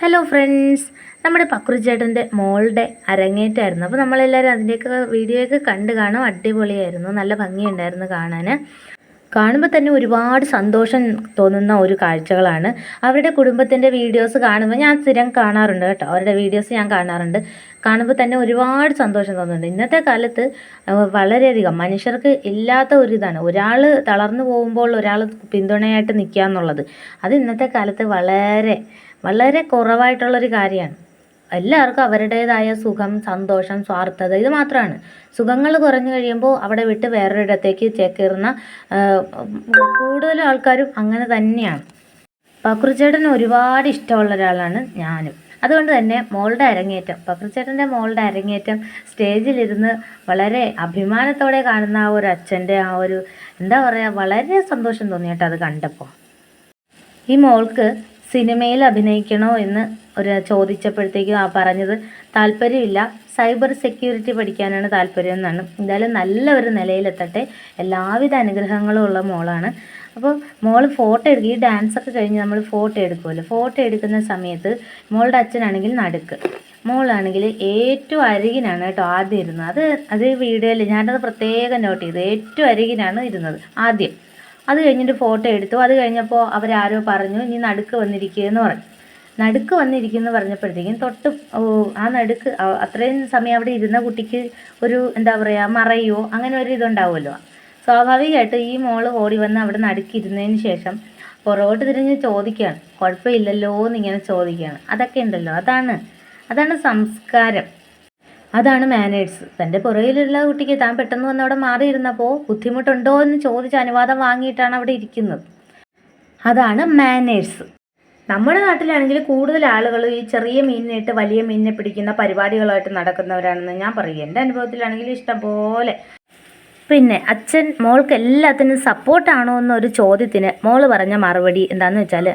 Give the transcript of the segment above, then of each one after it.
Hello friends, നമ്മുടെ പക്രുചേട്ടൻ്റെ മോളുടെ അരങ്ങേറ്റമായിരുന്നു. അപ്പോൾ നമ്മളെല്ലാവരും അതിൻ്റെയൊക്കെ വീഡിയോയൊക്കെ കണ്ട് കാണും. അടിപൊളിയായിരുന്നു, നല്ല ഭംഗിയുണ്ടായിരുന്നു കാണാൻ. കാണുമ്പോൾ തന്നെ ഒരുപാട് സന്തോഷം തോന്നുന്ന ഒരു കാഴ്ചകളാണ്. അവരുടെ കുടുംബത്തിൻ്റെ വീഡിയോസ് കാണുമ്പോൾ ഞാൻ സ്ഥിരം കാണാറുണ്ട് കേട്ടോ. അവരുടെ വീഡിയോസ് ഞാൻ കാണാറുണ്ട്. കാണുമ്പോൾ തന്നെ ഒരുപാട് സന്തോഷം തോന്നുന്നുണ്ട്. ഇന്നത്തെ കാലത്ത് വളരെയധികം മനുഷ്യർക്ക് ഇല്ലാത്ത ഒരിതാണ്, ഒരാൾ തളർന്നു പോകുമ്പോൾ ഒരാൾ പിന്തുണയായിട്ട് നിൽക്കുക എന്നുള്ളത്. അത് ഇന്നത്തെ കാലത്ത് വളരെ വളരെ കുറവായിട്ടുള്ളൊരു കാര്യമാണ്. എല്ലാവർക്കും അവരുടേതായ സുഖം, സന്തോഷം, സ്വാർത്ഥത ഇത് മാത്രമാണ്. സുഖങ്ങൾ കുറഞ്ഞു കഴിയുമ്പോൾ അവിടെ വിട്ട് വേറൊരിടത്തേക്ക് ചേക്കേറുന്ന കൂടുതലും ആൾക്കാരും അങ്ങനെ തന്നെയാണ്. പക്രുചേട്ടന് ഒരുപാട് ഇഷ്ടമുള്ള ഒരാളാണ് ഞാനും. അതുകൊണ്ട് തന്നെ മോളുടെ അരങ്ങേറ്റം, പക്രുചേട്ടൻ്റെ മോളുടെ അരങ്ങേറ്റം സ്റ്റേജിലിരുന്ന് വളരെ അഭിമാനത്തോടെ കാണുന്ന ആ ഒരു അച്ഛൻ്റെ ആ ഒരു എന്താ പറയുക, വളരെ സന്തോഷം തോന്നി കേട്ടോ അത് കണ്ടപ്പോൾ. ഈ മോൾക്ക് സിനിമയിൽ അഭിനയിക്കണോ എന്ന് ചോദിച്ചപ്പോഴത്തേക്കും പറഞ്ഞത് താല്പര്യമില്ല, സൈബർ സെക്യൂരിറ്റി പഠിക്കാനാണ് താല്പര്യം എന്നാണ്. എന്തായാലും നല്ല ഒരു നിലയിലെത്തട്ടെ, എല്ലാവിധ അനുഗ്രഹങ്ങളും ഉള്ള മോളാണ്. അപ്പോൾ മോൾ ഫോട്ടോ എടുക്കുക, ഈ ഡാൻസൊക്കെ കഴിഞ്ഞ് നമ്മൾ ഫോട്ടോ എടുക്കുമല്ലോ. ഫോട്ടോ എടുക്കുന്ന സമയത്ത് മോളുടെ അച്ഛനാണെങ്കിൽ നടുക്ക്, മോളാണെങ്കിൽ ഏറ്റവും അരികിനാണ് കേട്ടോ ആദ്യം ഇരുന്നത്. അത് വീഡിയോയിൽ ഞാനത് പ്രത്യേകം നോട്ട് ചെയ്തു. ഏറ്റവും അരികിനാണ് ഇരുന്നത് ആദ്യം. അത് കഴിഞ്ഞിട്ട് ഫോട്ടോ എടുത്തു. അത് കഴിഞ്ഞപ്പോൾ അവരാരോ പറഞ്ഞു ഇനി നടുക്ക് വന്നിരിക്കുകയെന്ന് പറഞ്ഞു. നടുക്ക് വന്നിരിക്കുമെന്ന് പറഞ്ഞപ്പോഴത്തേക്കും തൊട്ട് ആ നടുക്ക് അത്രയും സമയം അവിടെ ഇരുന്ന കുട്ടിക്ക് ഒരു എന്താ പറയുക, മറയോ അങ്ങനെ ഒരു ഇതുണ്ടാവുമല്ലോ. സ്വാഭാവികമായിട്ട് ഈ മോള് ഓടി വന്ന് അവിടെ നടുക്കിരുന്നതിന് ശേഷം പുറകോട്ട് തിരിഞ്ഞ് ചോദിക്കുകയാണ്, കുഴപ്പമില്ലല്ലോ എന്നിങ്ങനെ ചോദിക്കുകയാണ്. അതൊക്കെ ഉണ്ടല്ലോ, അതാണ് സംസ്കാരം, അതാണ് മാനേഴ്സ്. തൻ്റെ പുറകിലുള്ള കുട്ടിക്ക് താൻ പെട്ടെന്ന് വന്ന് അവിടെ മാറിയിരുന്നപ്പോൾ ബുദ്ധിമുട്ടുണ്ടോ എന്ന് ചോദിച്ച് അനുവാദം വാങ്ങിയിട്ടാണ് അവിടെ ഇരിക്കുന്നത്. അതാണ് മാനേഴ്സ്. നമ്മുടെ നാട്ടിലാണെങ്കിൽ കൂടുതൽ ആളുകൾ ഈ ചെറിയ മീനിനിട്ട് വലിയ മീനിനെ പിടിക്കുന്ന പരിപാടികളായിട്ട് നടക്കുന്നവരാണെന്ന് ഞാൻ പറയും. എൻ്റെ അനുഭവത്തിലാണെങ്കിൽ ഇഷ്ടം പോലെ. പിന്നെ അച്ഛൻ മോൾക്ക് എല്ലാത്തിനും സപ്പോർട്ടാണോ എന്നൊരു ചോദ്യത്തിന് മോൾ പറഞ്ഞ മറുപടി എന്താണെന്ന് വെച്ചാൽ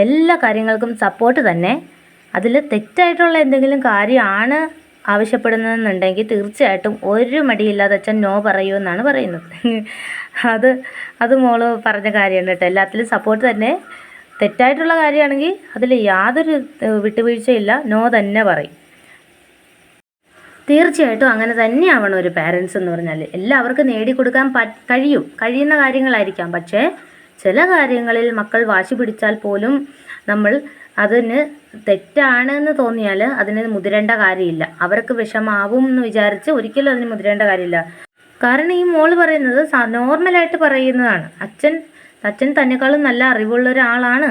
എല്ലാ കാര്യങ്ങൾക്കും സപ്പോർട്ട് തന്നെ. അതിൽ തെറ്റായിട്ടുള്ള എന്തെങ്കിലും കാര്യമാണ് ആവശ്യപ്പെടുന്നതെന്നുണ്ടെങ്കിൽ തീർച്ചയായിട്ടും ഒരു മടിയില്ലാതെ അച്ഛൻ നോ പറയുമെന്നാണ് പറയുന്നത്. അത് മോള് പറഞ്ഞ കാര്യമാണ് കേട്ടോ. എല്ലാത്തിലും സപ്പോർട്ട് തന്നെ. തെറ്റായിട്ടുള്ള കാര്യമാണെങ്കിൽ അതിൽ യാതൊരു വിട്ടുവീഴ്ചയില്ല, നോ തന്നെ പറയും. തീർച്ചയായിട്ടും അങ്ങനെ തന്നെയാവണം ഒരു പാരൻസ് എന്ന് പറഞ്ഞാൽ. എല്ലാവർക്കും നേടിക്കൊടുക്കാൻ കഴിയുന്ന കാര്യങ്ങളായിരിക്കാം. പക്ഷേ ചില കാര്യങ്ങളിൽ മക്കൾ വാശി പിടിച്ചാൽ പോലും നമ്മൾ അതിന് തെറ്റാണെന്ന് തോന്നിയാൽ അതിന് മുതിരേണ്ട കാര്യമില്ല. അവർക്ക് വിഷമാവും എന്ന് വിചാരിച്ച് ഒരിക്കലും അതിന് മുതിരേണ്ട കാര്യമില്ല. കാരണം ഈ മോള് പറയുന്നത് നോർമലായിട്ട് പറയുന്നതാണ്. അച്ഛൻ തന്നെക്കാളും നല്ല അറിവുള്ള ഒരാളാണ്.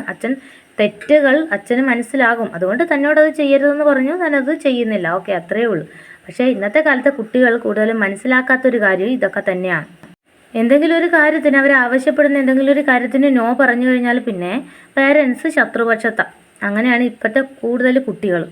തെറ്റുകൾ അച്ഛന് മനസ്സിലാകും. അതുകൊണ്ട് തന്നോടത് ചെയ്യരുതെന്ന് പറഞ്ഞു, ഞാനത് ചെയ്യുന്നില്ല. ഓക്കെ, അത്രയേ ഉള്ളൂ. പക്ഷേ ഇന്നത്തെ കാലത്തെ കുട്ടികൾ കൂടുതലും മനസ്സിലാക്കാത്തൊരു കാര്യം ഇതൊക്കെ തന്നെയാണ്. എന്തെങ്കിലും ഒരു കാര്യത്തിന് അവർ ആവശ്യപ്പെടുന്ന എന്തെങ്കിലും ഒരു കാര്യത്തിന് നോ പറഞ്ഞു കഴിഞ്ഞാൽ പിന്നെ പേരൻസ് ശത്രുപക്ഷത്താണ്. അങ്ങനെയാണ് ഇപ്പോഴത്തെ കൂടുതൽ കുട്ടികൾ.